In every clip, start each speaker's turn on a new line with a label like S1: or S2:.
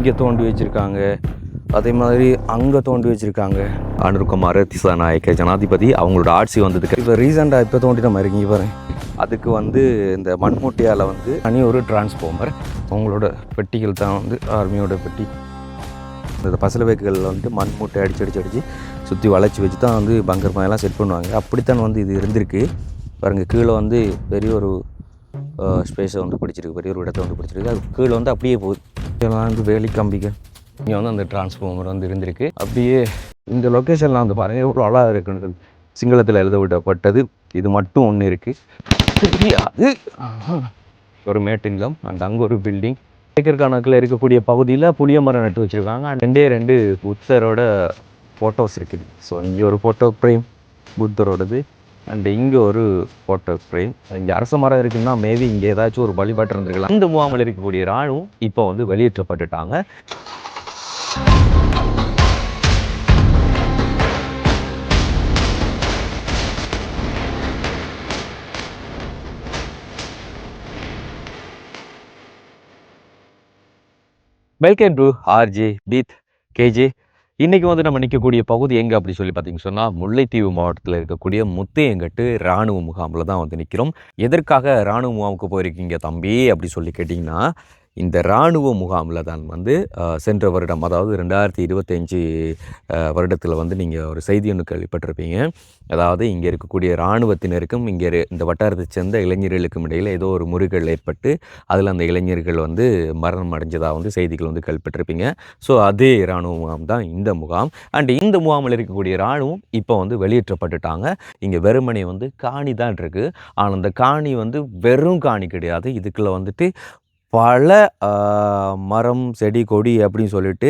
S1: இங்கே தோண்டி வச்சுருக்காங்க, அதே மாதிரி அங்கே தோண்டி வச்சுருக்காங்க. அனுர்குமார் திசாநாயக்க ஜனாதிபதி அவங்களோட ஆட்சி வந்ததுக்கு இப்போ ரீசெண்டாக இப்போ தோண்டின மாதிரி இருக்கீங்க பாருங்க. அதுக்கு வந்து இந்த மண்முட்டையால் வந்து தனி ஒரு டிரான்ஸ்ஃபார்மர் அவங்களோட பெட்டிகள் தான் வந்து ஆர்மியோட பெட்டி. இந்த பசல வேக்குகளில் வந்து மண் மூட்டை அடிச்சு சுற்றி வளைச்சி வச்சு தான் வந்து பங்கர் மாதிரிலாம் செட் பண்ணுவாங்க. அப்படித்தான் வந்து இது இருந்திருக்கு பாருங்கள். கீழே வந்து பெரிய ஒரு ஸ்பேஸை வந்து பிடிச்சிருக்கு, பெரிய ஒரு இடத்த வந்து பிடிச்சிருக்கு. அது கீழே வந்து அப்படியே போகுது. இதெல்லாம் வந்து வேலி கம்பிகள். இங்கே வந்து அந்த டிரான்ஸ்ஃபார்மர் வந்து இருந்திருக்கு. அப்படியே இந்த லொக்கேஷன்லாம் வந்து பாருங்கள் எவ்வளோ அழகாக இருக்குன்னு சிங்களத்தில் எழுத விடப்பட்டது. இது மட்டும் ஒன்று இருக்குது, அது ஒரு மேட்டின்லம் அண்ட் அங்கே ஒரு பில்டிங். ஏக்கர் கணக்கில் இருக்கக்கூடிய பகுதியில் புளிய மரம் நட்டு வச்சுருக்காங்க. ரெண்டு புத்தரோட ஃபோட்டோஸ் இருக்குது. ஸோ இங்கே ஒரு ஃபோட்டோ ஃப்ரேம் புத்தரோடது, அண்ட் இங்கே ஒரு ஃபோட்டோ ஃப்ரேம். இங்கே அரச மரம் இருக்குன்னா மேபி இங்கே ஏதாச்சும் ஒரு வழிபாட்டு இருந்திருக்கலாம். இந்த முகாமில் இருக்கக்கூடிய இராணுவம் இப்போ வந்து வெளியேற்றப்பட்டுட்டாங்க. வெல்கம் டு ஆர்ஜே பீத் கேஜே. இன்றைக்கி வந்து நம்ம நிற்கக்கூடிய பகுதி எங்கே அப்படி சொல்லி பார்த்தீங்கன்னு சொன்னால், முல்லைத்தீவு மாவட்டத்தில் இருக்கக்கூடிய முத்தையங்கட்டு இராணுவ முகாமில் தான் வந்து நிற்கிறோம். எதற்காக இராணுவ முகாமுக்கு போயிருக்கீங்க தம்பி அப்படி சொல்லி கேட்டிங்கன்னா, இந்த இராணுவ முகாமில் தான் வந்து சென்ற வருடம், அதாவது 2025 வருடத்தில் வந்து நீங்கள் ஒரு செய்தி ஒன்று கேள்விப்பட்டிருப்பீங்க. அதாவது இங்கே இருக்கக்கூடிய இராணுவத்தினருக்கும் இந்த வட்டாரத்தை சேர்ந்த இளைஞர்களுக்கும் இடையில் ஏதோ ஒரு முறிகள் ஏற்பட்டு அதில் அந்த இளைஞர்கள் வந்து மரணம் அடைஞ்சதாக வந்து செய்திகள் வந்து கேள்விப்பட்டிருப்பீங்க. ஸோ அதே இராணுவ முகாம் தான் இந்த முகாம். அண்ட் இந்த முகாமில் இருக்கக்கூடிய இராணுவம் இப்போ வந்து வெளியேற்றப்பட்டுட்டாங்க. இங்கே வெறுமனே வந்து காணி தான் இருக்குது. ஆனால் அந்த காணி வந்து வெறும் காணி கிடையாது. இதுக்குள்ளே வந்துட்டு பல மரம் செடி கொடி அப்படின்னு சொல்லிட்டு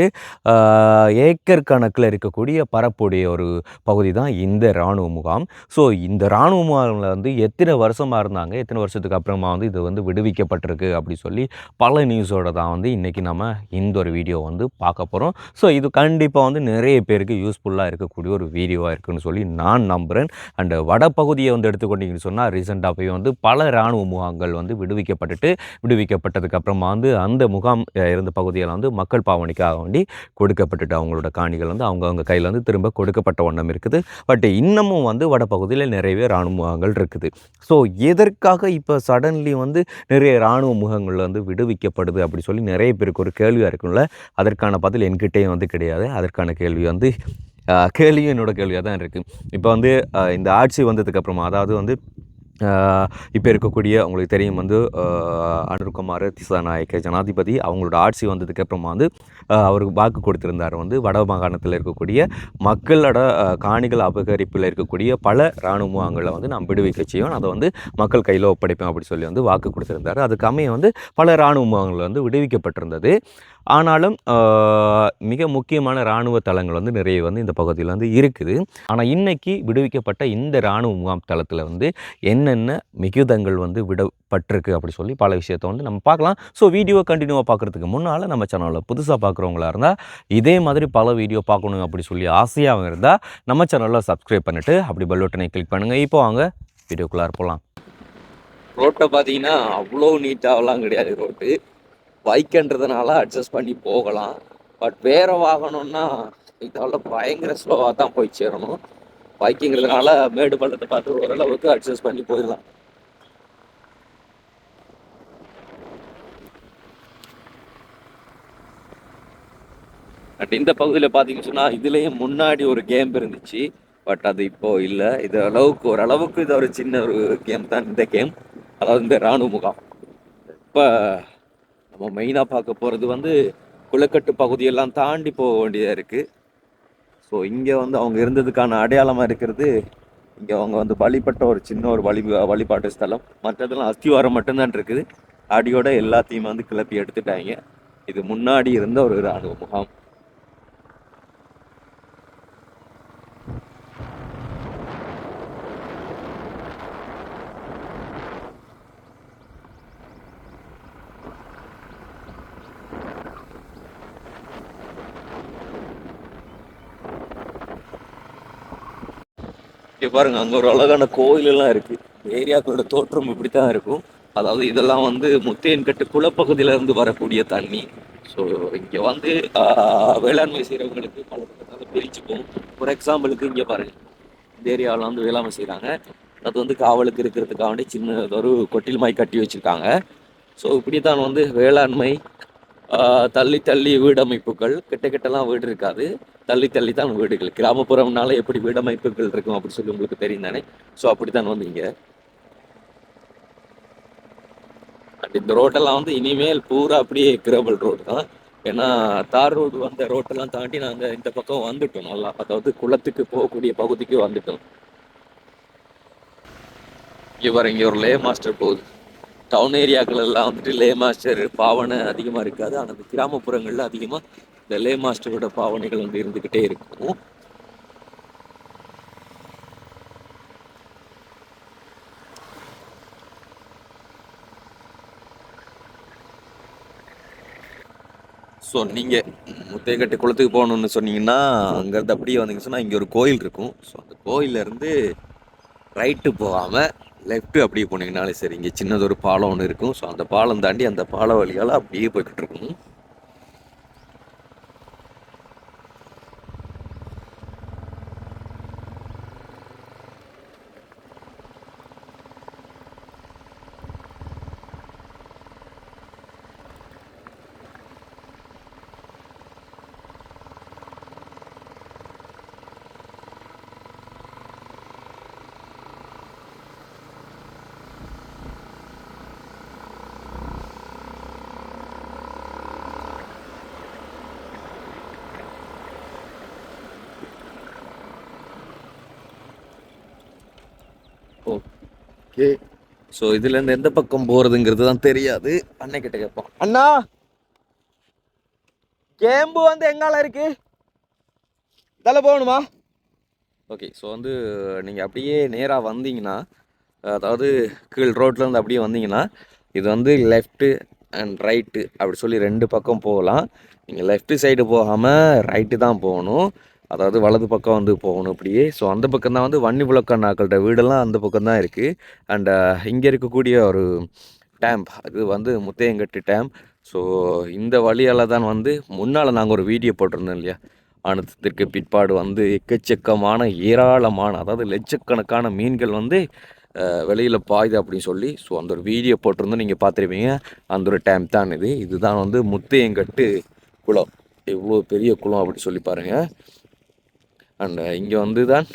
S1: ஏக்கர் கணக்கில் இருக்கக்கூடிய பரப்புடைய ஒரு பகுதி தான் இந்த இராணுவ முகாம். ஸோ இந்த இராணுவ முகாமில் வந்து எத்தனை வருஷமாக இருந்தாங்க, எத்தனை வருஷத்துக்கு அப்புறமா வந்து இது வந்து விடுவிக்கப்பட்டிருக்கு அப்படி சொல்லி பல நியூஸோடு தான் வந்து இன்றைக்கி நம்ம இந்த ஒரு வீடியோ வந்து பார்க்க போகிறோம். ஸோ இது கண்டிப்பாக வந்து நிறைய பேருக்கு யூஸ்ஃபுல்லாக இருக்கக்கூடிய ஒரு வீடியோவாக இருக்குதுன்னு சொல்லி நான் நம்புகிறேன். அண்டு வடப்பகுதியை வந்து எடுத்துக்கொண்டீங்கன்னு சொன்னால், ரீசெண்டாக போய் வந்து பல இராணுவ முகாம்கள் வந்து விடுவிக்கப்பட்டதுக்கு அப்புறமா வந்து அந்த முகாம் இருந்த பகுதியில் வந்து மக்கள் பாவனைக்காக வேண்டி கொடுக்கப்பட்டுட்டு அவங்களோட காணிகள் வந்து அவங்க கையில் வந்து திரும்ப கொடுக்கப்பட்ட வண்ணம் இருக்குது. பட் இன்னமும் வந்து வடப்பகுதியில் நிறையவே இராணுவ முகாம்கள் இருக்குது. ஸோ எதற்காக இப்போ சடன்லி வந்து நிறைய இராணுவ முகாம்கள் வந்து விடுவிக்கப்படுது அப்படி சொல்லி நிறைய பேருக்கு ஒரு கேள்வியாக இருக்கும்ல. அதற்கான பதில் என்கிட்டேயும் வந்து கிடையாது. அதற்கான கேள்வி வந்து கேள்வியும் என்னோட கேள்வியாக தான் இருக்குது. இப்போ வந்து இந்த ஆட்சி வந்ததுக்கப்புறமா, அதாவது வந்து இப்போ இருக்கக்கூடிய உங்களுக்கு தெரியும் வந்து அனுர்குமார் திசாநாயக்க ஜனாதிபதி அவங்களோட ஆட்சி வந்ததுக்கப்புறமா வந்து அவருக்கு வாக்கு கொடுத்திருந்தார் வந்து வட மாகாணத்தில் இருக்கக்கூடிய மக்களோட காணிகள் அபகரிப்பில் இருக்கக்கூடிய பல இராணுவ முகாம்களை வந்து நான் விடுவிக்க செய்வேன், அதை வந்து மக்கள் கையில் ஒப்படைப்பேன் அப்படி சொல்லி வந்து வாக்கு கொடுத்திருந்தார். அதுக்கு அமைய வந்து பல இராணுவ முகாம்கள் வந்து விடுவிக்கப்பட்டிருந்தது. ஆனாலும் மிக முக்கியமான இராணுவ தளங்கள் வந்து நிறைய வந்து இந்த பகுதியில் வந்து இருக்குது. ஆனால் இன்றைக்கி விடுவிக்கப்பட்ட இந்த இராணுவ முகாம் தளத்தில் வந்து என்னென்ன மிகுதங்கள் வந்து விடப்பட்டிருக்கு அப்படி சொல்லி பல விஷயத்தை வந்து நம்ம பார்க்கலாம். ஸோ வீடியோ கண்டினியூவாக பார்க்குறதுக்கு முன்னால் நம்ம சேனலில் புதுசாக பார்க்குறவங்களா இருந்தால், இதே மாதிரி பல வீடியோ பார்க்கணும் அப்படி சொல்லி ஆசையாக இருந்தால் நம்ம சேனலில் சப்ஸ்கிரைப் பண்ணிவிட்டு அப்படி பெல் பட்டனை கிளிக் பண்ணுங்கள். இப்போ வாங்க வீடியோக்குள்ளார போகலாம். ரோட்டை பார்த்தீங்கன்னா அவ்வளோ நீட்டாகலாம் கிடையாது. ரோட்டு பைக்குன்றதுனால அட்ஜஸ்ட் பண்ணி போகலாம். பட் வேறு வாகனம்னா இதால் பயங்கர ஸ்லோவாக தான் போய் சேரணும். பைக்குங்கிறதுனால மேடு பள்ளத்தை பார்த்து ஓரளவுக்கு அட்ஜஸ்ட் பண்ணி போயிடலாம். பட் இந்த பகுதியில் பார்த்தீங்கன்னு சொன்னால், இதுலேயும் முன்னாடி ஒரு கேம் இருந்துச்சு. பட் அது இப்போது இல்லை. இது ஓரளவுக்கு இது ஒரு சின்ன ஒரு கேம் தான் இந்த கேம், அதாவது இந்த இராணுவ முகாம். இப்போ நம்ம மெயினாக பார்க்க போகிறது வந்து குளக்கட்டு பகுதியெல்லாம் தாண்டி போக வேண்டியதாக இருக்குது. ஸோ இங்கே வந்து அவங்க இருந்ததுக்கான அடையாளமாக இருக்கிறது, இங்கே அவங்க வந்து வழிபட்ட ஒரு சின்ன ஒரு வழிபாட்டு ஸ்தலம். மற்றதெல்லாம் அஸ்திவாரம் மட்டும்தான் இருக்குது. அடியோட எல்லாத்தையும் வந்து கிளப்பி எடுத்துட்டாங்க. இது முன்னாடி இருந்த ஒரு இராணுவ முகாம். இங்கே பாருங்க, அங்கே ஒரு அழகான கோயிலெல்லாம் இருக்குது. ஏரியாக்களோட தோற்றம் இப்படி தான் இருக்கும். அதாவது இதெல்லாம் வந்து முத்தையன்கட்டு குளப்பகுதியிலேருந்து வரக்கூடிய தண்ணி. ஸோ இங்கே வந்து வேளாண்மை செய்கிறவங்களுக்கு பல பக்கத்தால் பிரிச்சுப்போம். ஃபார் எக்ஸாம்பிளுக்கு இங்கே பாருங்கள், இந்த ஏரியாவில் வந்து வேளாண்மை செய்கிறாங்க. அது வந்து காவலுக்கு இருக்கிறதுக்காக வேண்டி சின்னதொரு கொட்டில் மாய் கட்டி வச்சுருக்காங்க. ஸோ இப்படி தான் வந்து வேளாண்மை தள்ளி தள்ளி வீடமைப்புகள் கிட்ட கிட்டலாம் வீடு இருக்காது, தள்ளி தள்ளி தான் வீடுகள். கிராமப்புறம்னால எப்படி வீடமைப்புகள் இருக்கும் அப்படின்னு சொல்லி உங்களுக்கு தெரியும் தானே. ஸோ அப்படி தான் வந்து இங்கே இந்த ரோட்டெல்லாம் வந்து இனிமேல் பூரா அப்படியே கிரேபிள் ரோடு தான். ஏன்னா தார் ரோடு வந்த ரோட்டெல்லாம் தாண்டி நாங்கள் இந்த பக்கம் வந்துட்டோம் நல்லா, அதாவது குளத்துக்கு போகக்கூடிய பகுதிக்கு வந்துட்டோம். இங்கே ஒரு லே மாஸ்டர் போகுது. டவுன் ஏரியாக்கள் எல்லாம் வந்துட்டு லே மாஸ்டர் பாவனை அதிகமாக இருக்காது, ஆனால் அந்த கிராமப்புறங்களில் அதிகமாக இந்த லே மாஸ்டரோட பாவனைகள் வந்து இருந்துக்கிட்டே இருக்கும். ஸோ நீங்கள் முத்தையக்கட்டு குளத்துக்கு போகணுன்னு சொன்னீங்கன்னா அங்கேருந்து அப்படியே வந்தீங்க சொன்னால் இங்கே ஒரு கோயில் இருக்கும். ஸோ அந்த கோயிலேருந்து ரைட்டு போகாமல் லெஃப்ட்டு அப்படியே போனீங்கனாலே சரி, இங்கே சின்னதொரு பாலம் ஒன்று இருக்கும். ஸோ அந்த பாலம் தாண்டி அந்த பாலம் வழியால் அப்படியே போய்கிட்டு இருக்கணும். ஓகே, ஸோ இதுலேருந்து எந்த பக்கம் போகிறதுங்கிறது தான் தெரியாது. அண்ணன் கேட்போம். அண்ணா, கேம்பு வந்து எங்கால இருக்கு, இதால போகணுமா? ஓகே, ஸோ வந்து நீங்கள் அப்படியே நேராக வந்தீங்கன்னா, அதாவது கீழ் ரோட்லேருந்து அப்படியே வந்தீங்கன்னா இது வந்து லெஃப்ட்டு அண்ட் ரைட்டு அப்படி சொல்லி ரெண்டு பக்கம் போகலாம். நீங்கள் லெஃப்ட்டு சைடு போகாமல் ரைட்டு தான் போகணும், அதாவது வலது பக்கம் வந்து போகணும் இப்படியே. ஸோ அந்த பக்கம் தான் வந்து வன்னி புலக்கண்ணாக்கள்கிட்ட வீடெல்லாம் அந்த பக்கம் தான் இருக்குது. அண்ட் இங்கே இருக்கக்கூடிய ஒரு டேம்ப், அது வந்து முத்தையங்கட்டு டேம். ஸோ இந்த வழியால் தான் வந்து முன்னால் நாங்கள் ஒரு வீடியோ போட்டிருந்தோம் இல்லையா, ஆனந்தத்திற்கு பிற்பாடு வந்து எக்கச்சக்கமான ஏராளமான, அதாவது லட்சக்கணக்கான மீன்கள் வந்து வெளியில் பாயுது அப்படின்னு சொல்லி. ஸோ அந்த ஒரு வீடியோ போட்டிருந்தோம், நீங்கள் பார்த்துருப்பீங்க. அந்த ஒரு டேம் தான் இது. இதுதான் வந்து முத்தையங்கட்டு குளம். எவ்வளோ பெரிய குளம் அப்படி சொல்லி பாருங்கள். அண்ட் இங்கே வந்து தான்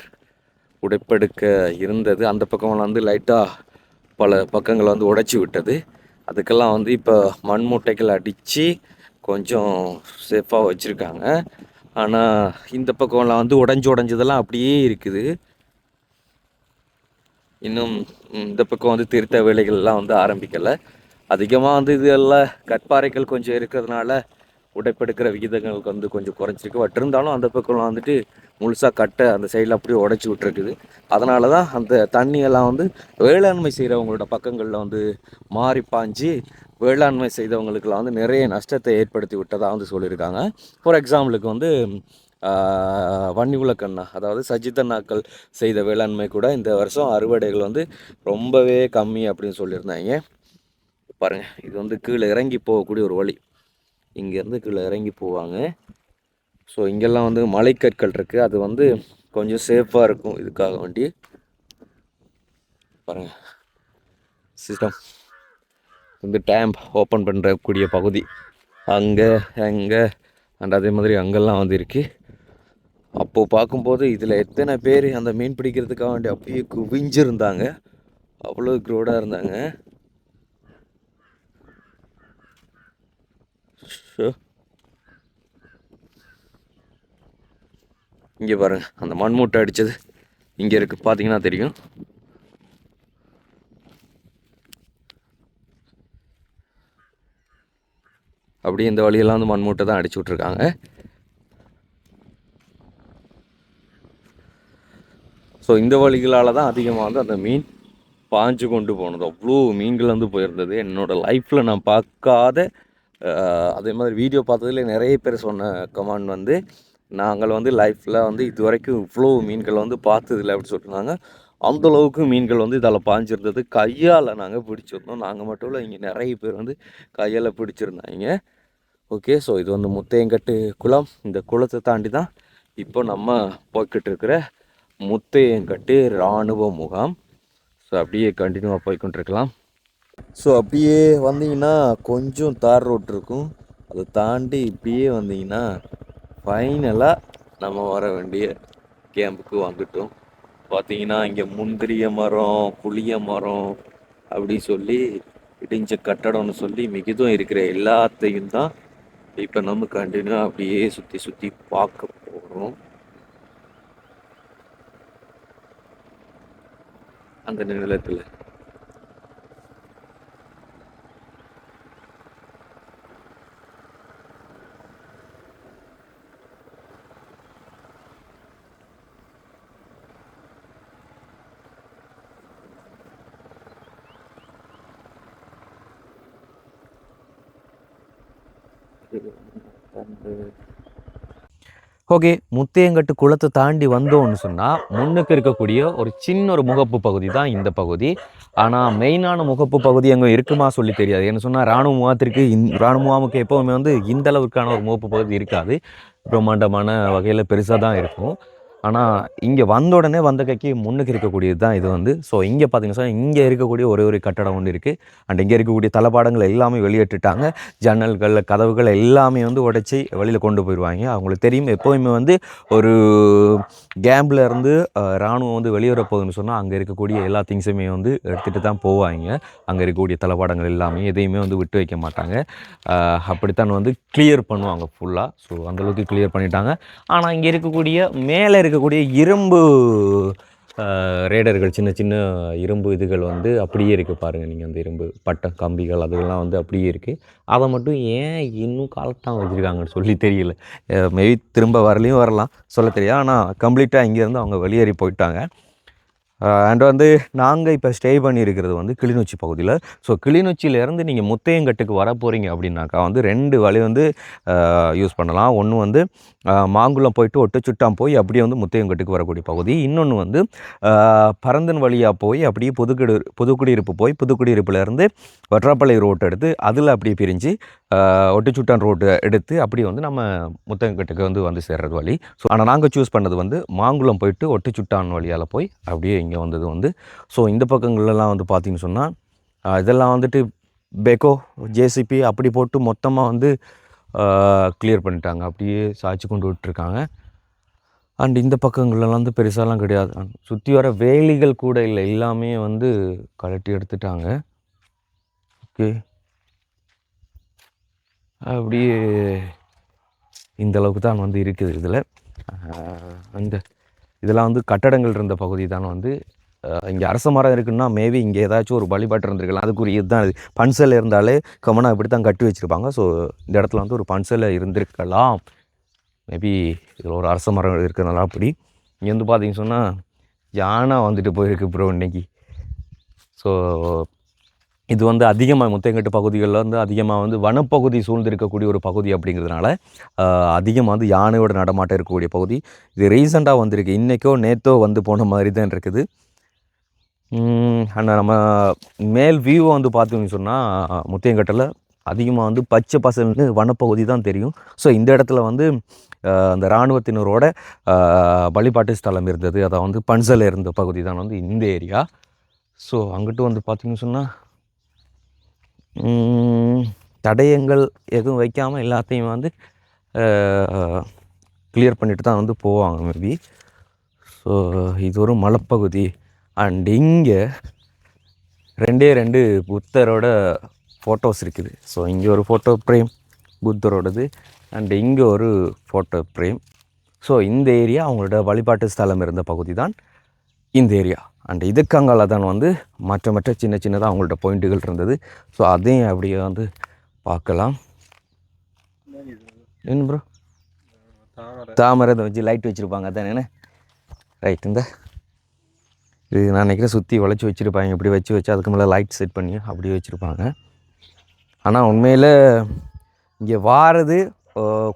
S1: உடைப்பெடுக்க இருந்தது. அந்த பக்கமெல்லாம் வந்து லைட்டாக பல பக்கங்களை வந்து உடைச்சி விட்டது. அதுக்கெல்லாம் வந்து இப்போ மண் மூட்டைகள் அடித்து கொஞ்சம் சேஃபாக வச்சுருக்காங்க. ஆனால் இந்த பக்கம்லாம் வந்து உடஞ்சதெல்லாம் அப்படியே இருக்குது. இன்னும் இந்த பக்கம் வந்து திருத்த வேலைகள்லாம் வந்து ஆரம்பிக்கலை. அதிகமாக வந்து இது எல்லாம் கற்பாறைகள் கொஞ்சம் இருக்கிறதுனால உடைப்பெடுக்கிற விகிதங்களுக்கு வந்து கொஞ்சம் குறைஞ்சிருக்கு. பட் இருந்தாலும் அந்த பக்கம்லாம் வந்துட்டு முழுசாக கட்டை அந்த சைடில் அப்படியே உடச்சி விட்டுருக்குது. அதனால தான் அந்த தண்ணியெல்லாம் வந்து வேளாண்மை செய்கிறவங்களோட பக்கங்களில் வந்து மாறி பாஞ்சு வேளாண்மை செய்தவங்களுக்கெல்லாம் வந்து நிறைய நஷ்டத்தை ஏற்படுத்தி விட்டதாக வந்து சொல்லியிருக்காங்க. ஃபார் எக்ஸாம்பிளுக்கு வந்து வன்னி உலக்கண்ணா, அதாவது சஜிதண்ணாக்கள் செய்த வேளாண்மை கூட இந்த வருஷம் அறுவடைகள் வந்து ரொம்பவே கம்மி அப்படின்னு சொல்லியிருந்தாங்க. பாருங்கள், இது வந்து கீழே இறங்கி போகக்கூடிய ஒரு வழி. இங்கேருந்து கீழே இறங்கி போவாங்க. ஸோ இங்கெல்லாம் வந்து மலைக்கற்கள் இருக்குது, அது வந்து கொஞ்சம் சேஃபாக இருக்கும் இதுக்காக வேண்டி. பாருங்கள், சிஸ்டம் வந்து டேம்ப் ஓப்பன் பண்ணுறக்கூடிய பகுதி அங்கே அங்கே அண்ட் அதே மாதிரி அங்கெல்லாம் வந்து இருக்குது. அப்போது பார்க்கும்போது இதில் எத்தனை பேர் அந்த மீன் பிடிக்கிறதுக்காக வேண்டி அப்படியே குவிஞ்சிருந்தாங்க, அவ்வளோ க்ரௌடாக இருந்தாங்க. இங்கே பாருங்கள், அந்த மண்மூட்டை அடித்தது இங்கே இருக்குது, பார்த்தீங்கன்னா தெரியும். அப்படியே இந்த வழியெல்லாம் வந்து மண்மூட்டை தான் அடிச்சு விட்ருக்காங்க. ஸோ இந்த வழிகளால் தான் அதிகமாக வந்து அந்த மீன் பாஞ்சு கொண்டு போனது. அவ்வளோ மீன்கள் வந்து போயிருந்தது. என்னோடய லைஃப்பில் நான் பார்க்காத, அதே மாதிரி வீடியோ பார்த்ததுல நிறைய பேர் சொன்ன கமெண்ட் வந்து, நாங்கள் வந்து லைஃப்பில் வந்து இது வரைக்கும் இவ்வளோ மீன்கள் வந்து பார்த்ததில்லை அப்படின்னு சொல்லியிருந்தாங்க. அந்தளவுக்கு மீன்கள் வந்து இதால் பாஞ்சிருந்தது. கையால் நாங்கள் பிடிச்சிருந்தோம். நாங்கள் மட்டும் இல்லை, இங்கே நிறைய பேர் வந்து கையால் பிடிச்சிருந்தாங்க. ஓகே, ஸோ இது வந்து முத்தையங்கட்டு குளம். இந்த குளத்தை தாண்டி தான் இப்போ நம்ம போய்கிட்டு இருக்கிற முத்தையங்கட்டு இராணுவ முகாம். ஸோ அப்படியே கண்டினியூவாக போய்கொண்டிருக்கலாம். ஸோ அப்படியே வந்தீங்கன்னா கொஞ்சம் தார் ரோட் இருக்கும், அதை தாண்டி இப்படியே வந்தீங்கன்னா ஃபைனலாக நம்ம வர வேண்டிய கேம்புக்கு வந்துட்டோம். பார்த்தீங்கன்னா இங்கே முந்திரிய மரம், புளிய மரம் அப்படி சொல்லி இடிஞ்ச கட்டடம்னு சொல்லி மிகுதும் இருக்கிற எல்லாத்தையும் தான் இப்போ நம்ம கண்டினியூ அப்படியே சுற்றி சுற்றி பார்க்க போகிறோம். அந்த நிலத்தில் ஓகே, முத்தையங்கட்டு குளத்தை தாண்டி வந்தோம்னு சொன்னால் முன்னுக்கு இருக்கக்கூடிய ஒரு சின்ன ஒரு முகப்பு பகுதி தான் இந்த பகுதி. ஆனால் மெயினான முகப்பு பகுதி அங்கே இருக்குமா சொல்லி தெரியாது. என்ன சொன்னால் இராணுவ முகாத்திற்கு இராணுவ முகாமுக்கு எப்போவுமே வந்து இந்த அளவுக்கான ஒரு முகப்பு பகுதி இருக்காது. பிரம்மாண்டமான வகையில் பெருசாக தான் இருக்கும். ஆனால் இங்கே வந்த உடனே வந்த கைக்கு முன்னுக்கு இருக்கக்கூடியது தான் இது வந்து. ஸோ இங்கே பார்த்தீங்கன்னா இங்கே இருக்கக்கூடிய ஒரே ஒரு கட்டடம் ஒன்று இருக்குது. அண்ட் இங்கே இருக்கக்கூடிய தளபாடங்கள் எல்லாமே வெளியேற்றிட்டாங்க. ஜன்னல்கள், கதவுகள் எல்லாமே வந்து உடைச்சி வெளியில் கொண்டு போயிடுவாங்க. அவங்களுக்கு தெரியும் எப்போவுமே வந்து ஒரு கேம்பில் இருந்து இராணுவம் வந்து வெளியேற போகுதுன்னு சொன்னால் அங்கே இருக்கக்கூடிய எல்லா திங்ஸுமே வந்து எடுத்துகிட்டு தான் போவாங்க. அங்கே இருக்கக்கூடிய தளபாடங்கள் எல்லாமே எதையுமே வந்து விட்டு வைக்க மாட்டாங்க. அப்படித்தான் வந்து கிளியர் பண்ணுவாங்க ஃபுல்லாக. ஸோ அந்தளவுக்கு கிளியர் பண்ணிட்டாங்க. ஆனால் இங்கே இருக்கக்கூடிய மேலே இருக்கக்கூடிய இரும்பு ரேடர்கள், சின்ன சின்ன இரும்பு இதுகள் வந்து அப்படியே இருக்குது பாருங்கள். நீங்கள் அந்த இரும்பு பட்டை கம்பிகள் அதுகள்லாம் வந்து அப்படியே இருக்குது. அதை மட்டும் ஏன் இன்னும் காலத்தான் வச்சுருக்காங்கன்னு சொல்லி தெரியல. மேபி திரும்ப வரலையும் வரலாம், சொல்ல தெரியாது. ஆனால் கம்ப்ளீட்டாக இங்கேருந்து அவங்க வெளியேறி போயிட்டாங்க. அண்ட் வந்து நாங்கள் இப்போ ஸ்டே பண்ணியிருக்கிறது வந்து கிளிநொச்சி பகுதியில். ஸோ கிளிநொச்சியிலேருந்து நீங்கள் முத்தையங்கட்டுக்கு வர போகிறீங்க அப்படின்னாக்கா வந்து 2 வழி வந்து யூஸ் பண்ணலாம். ஒன்று வந்து மாங்குளம் போயிட்டு ஒட்டச்சுட்டான் போய் அப்படியே வந்து முத்தையங்கட்டுக்கு வரக்கூடிய பகுதி. இன்னொன்று வந்து பரந்தன் வழியாக போய் அப்படியே புதுக்குடியிருப்பு போய் புதுக்குடியிருப்புலேருந்து வற்றாப்பள்ளி ரோட்டு எடுத்து அதில் அப்படியே பிரிஞ்சு ஒட்டச்சுட்டான் ரோட்டு எடுத்து அப்படியே வந்து நம்ம முத்தையங்கட்டுக்கு வந்து சேர்றது வழி. ஸோ ஆனால் நாங்கள் சூஸ் பண்ணது வந்து மாங்குளம் போயிட்டு ஒட்டச்சுட்டான் வழியால் போய் அப்படியே இங்கே வந்தது வந்து. ஸோ இந்த பக்கங்கள்லாம் வந்து பார்த்திங்கன்னு சொன்னால் இதெல்லாம் வந்துட்டு பெக்கோ, ஜேசிபி அப்படி போட்டு மொத்தமாக வந்து கிளியர் பண்ணிட்டாங்க. அப்படியே சாய்ச்சி கொண்டு விட்டுருக்காங்க. அண்ட் இந்த பக்கங்கள்லாம் வந்து பெருசாலாம் கிடையாது. சுற்றி வர வேலிகள் கூட இல்லை, எல்லாமே வந்து கழட்டி எடுத்துட்டாங்க. ஓகே, அப்படியே இந்த அளவுக்கு தான் வந்து இருக்குது. இதில் அந்த இதெல்லாம் வந்து கட்டடங்கள் இருந்த பகுதி தான் வந்து. இங்கே அரச மரம் இருக்குன்னா மேபி இங்கே ஏதாச்சும் ஒரு வழிபாட்டு இருந்திருக்கலாம். அதுக்குரிய இதுதான் இது. பன்சல் இருந்தாலே கமனாக இப்படி தான் கட்டி வச்சுருப்பாங்க. ஸோ இந்த இடத்துல வந்து ஒரு பன்சலை இருந்திருக்கலாம். மேபி இதில் ஒரு அரச மரம் இருக்கிறதுனால அப்படி. இங்கே வந்து பார்த்தீங்கன்னு சொன்னால் யானை வந்துட்டு போயிருக்கு ப்ரோ இன்னைக்கு. ஸோ இது வந்து அதிகமாக முத்தையங்கட்டு பகுதிகளில் வந்து அதிகமாக வந்து வனப்பகுதி சூழ்ந்து இருக்கக்கூடிய ஒரு பகுதி அப்படிங்கிறதுனால அதிகமாக வந்து யானையோட நடமாட்டம் இருக்கக்கூடிய பகுதி. இது ரீசெண்டாக வந்திருக்கு, இன்றைக்கோ நேற்றோ வந்து போன மாதிரி தான் இருக்குது. ஆனால் நம்ம மேல் வியூவை வந்து பார்த்தீங்கன்னு சொன்னால் முத்தையங்கட்டில் அதிகமாக வந்து பச்சை பசல்னு வனப்பகுதி தான் தெரியும். ஸோ இந்த இடத்துல வந்து அந்த இராணுவத்தினரோட வழிபாட்டு ஸ்தலம் இருந்தது. அதை வந்து பன்சல் இருந்த பகுதி தான் வந்து இந்த ஏரியா. ஸோ அங்கிட்டு வந்து பார்த்திங்கன்னு சொன்னால் தடயங்கள் எதுவும் வைக்காமல் எல்லாத்தையும் வந்து கிளியர் பண்ணிட்டு தான் வந்து போவாங்க மேபி. ஸோ இது ஒரு மலைப்பகுதி. அண்ட் இங்கே 2 புத்தரோட ஃபோட்டோஸ் இருக்குது. ஸோ இங்கே ஒரு ஃபோட்டோ ஃப்ரேம் புத்தரோடது, அண்ட் இங்கே ஒரு ஃபோட்டோ ஃப்ரேம். ஸோ இந்த ஏரியா அவங்களோட வழிபாட்டு ஸ்தலம் இருந்த பகுதி தான் இந்த ஏரியா. அண்ட் இதுக்கங்கால தான் வந்து மற்ற சின்ன சின்னதாக அவங்கள்ட்ட பாயிண்ட்டுகள் இருந்தது. ஸோ அதையும் அப்படியே வந்து பார்க்கலாம். என்ன ப்ரோ, தாமரை வச்சு லைட் வச்சுருப்பாங்க அதானே? ரைட், இந்த இது நான் நினைக்கிறேன் சுற்றி வளைச்சி வச்சுருப்பாங்க. இப்படி வச்சு அதுக்கு மேலே லைட் செட் பண்ணி அப்படியே வச்சுருப்பாங்க. ஆனால் உண்மையில் இங்கே வாரது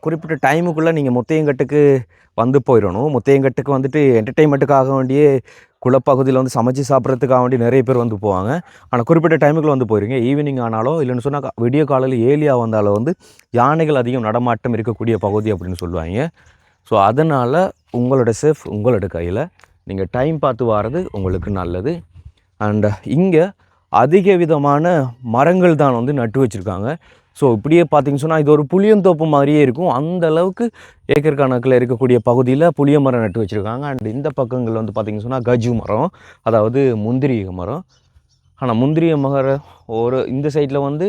S1: குறிப்பிட்ட டைமுக்குள்ளே நீங்கள் முத்தையங்கட்டுக்கு வந்து போயிடணும். முத்தையங்கட்டுக்கு வந்துட்டு என்டர்டெயின்மெண்ட்டுக்காக வேண்டியே குளப்பகுதியில் வந்து சமைச்சு சாப்பிட்றதுக்காக வேண்டி நிறைய பேர் வந்து போவாங்க. ஆனால் குறிப்பிட்ட டைமுக்குள்ளே வந்து போயிருங்க. ஈவினிங் ஆனாலோ இல்லைன்னு சொன்னால் விடிய காலையில் ஏலியா வந்தாலும் வந்து யானைகள் அதிகம் நடமாட்டம் இருக்கக்கூடிய பகுதி அப்படின்னு சொல்லுவாங்க. ஸோ அதனால் உங்களோட சேஃப் உங்களோட கையில். நீங்கள் டைம் பார்த்து வர்றது உங்களுக்கு நல்லது. அண்ட் இங்கே அதிக விதமான மரங்கள் தான் வந்து நட்டு வச்சுருக்காங்க. ஸோ இப்படியே பார்த்திங்கன்னு சொன்னால் இது ஒரு புளியந்தோப்பு மாதிரியே இருக்கும். அந்த அளவுக்கு ஏக்கர் கணக்கில் இருக்கக்கூடிய பகுதியில் புளிய மரம் நட்டு வச்சுருக்காங்க. அண்ட் இந்த பக்கங்கள் வந்து பார்த்திங்கன்னு சொன்னால் கஜு மரம், அதாவது முந்திரிய மரம். ஆனால் முந்திரிய மரம் ஒரு இந்த சைடில் வந்து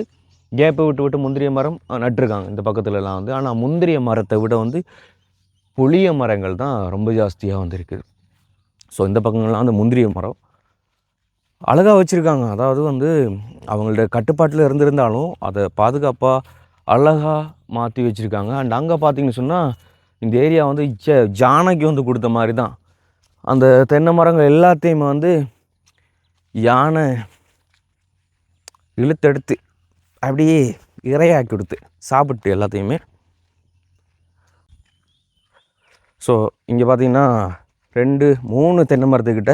S1: கேப்பை விட்டு விட்டு முந்திரிய மரம் நட்டுருக்காங்க இந்த பக்கத்துலலாம் வந்து. ஆனால் முந்திரிய மரத்தை விட வந்து புளிய மரங்கள் தான் ரொம்ப ஜாஸ்தியாக வந்துருக்கு. ஸோ இந்த பக்கங்கள்லாம் வந்து முந்திரிய மரம் அழகாக வச்சுருக்காங்க. அதாவது வந்து அவங்களோட கட்டுப்பாட்டில் இருந்திருந்தாலும் அதை பாதுகாப்பாக அழகாக மாற்றி வச்சுருக்காங்க. அண்ட் அங்கே பார்த்திங்கன்னு சொன்னால் இந்த ஏரியா வந்து ஜானைக்கு வந்து கொடுத்த மாதிரி தான். அந்த தென்னை மரங்கள் எல்லாத்தையுமே வந்து யானை இழுத்தெடுத்து அப்படியே இறையாக்கி கொடுத்து சாப்பிட்டு எல்லாத்தையுமே. ஸோ இங்கே பார்த்திங்கன்னா 2-3 தென்னை மரத்துக்கிட்ட